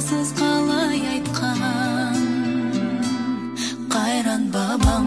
Amалсыз қалай айтқан қайран бабам.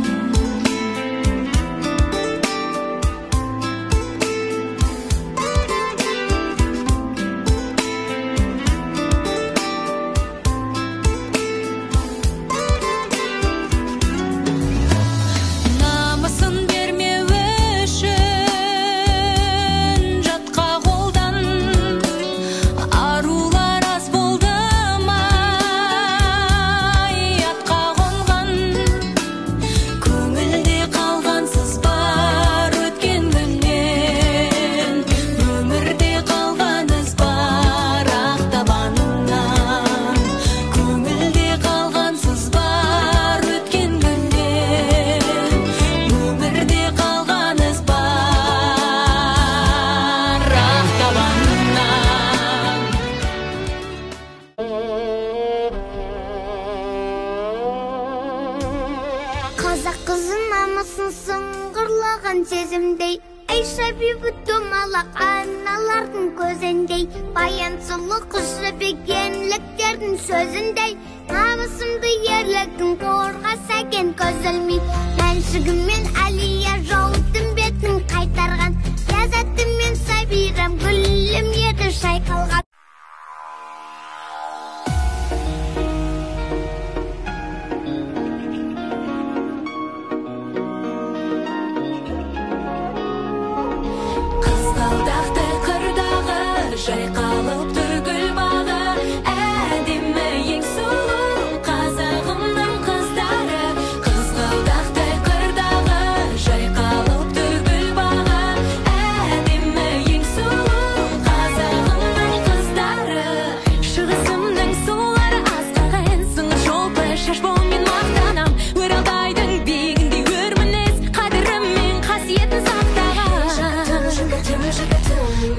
Қазақ қызын намысын сыңғырлаған сезімдей, Айша бибі домалақ аналардың көзіндей, баян сұлу қыз жібегенліктердің сөзіндей, намысымды ерлігін қорғаса екен көз ілмей. Мәншігіммен Әлия жаудың бетін қайтарған, ләззатыммен Сабирам гүлім еді шайқалған. Қызғалдақты қырдағы жайқалып тұр гүл бағы, әдемі ең сұлу қазағымның қыздары. Қызғалдақты қырдағы жайқалып тұр гүл бағы, әдемі ең сұлу қазағымның қыздары. Шығысымның сұлулары асқаған сыңғыр шолпы шаш бойымен мақтанам. Оралбайдың биігінде өр мінез қадірі мен қасиетін сақтаған.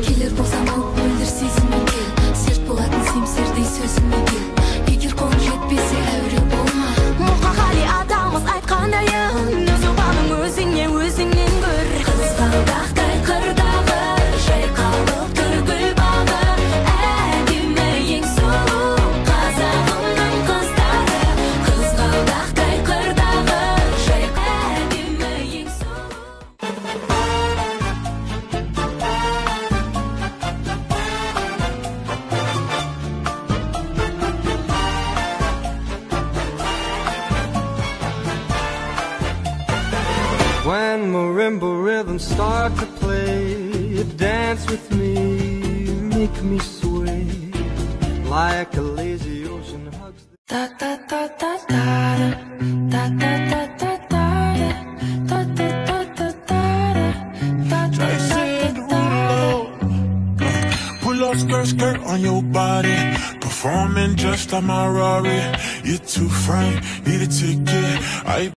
Келер болсам алып мөлдір сезіммен кел, серт болатын семсердей сөзімен кел. Егер қолың жетпесе әуре болма. Мұқағали атамыз айтқандайын, өз обалың өзіңе өзіңнен көр. Қызғалдақтай қырдағы жайқалып тұр гүл бағы, әдемі ең сұлу қазағымның қыздары. Қызғалдақтай қырдағы әдемі ең сұлу. When marimba rhythms start to play, dance with me, make me sway, like a lazy ocean hugs the... Da da da da da da da da da da da da da da da. Pull up skirt on your body, performing just like my Rari. You're too fine, need a ticket.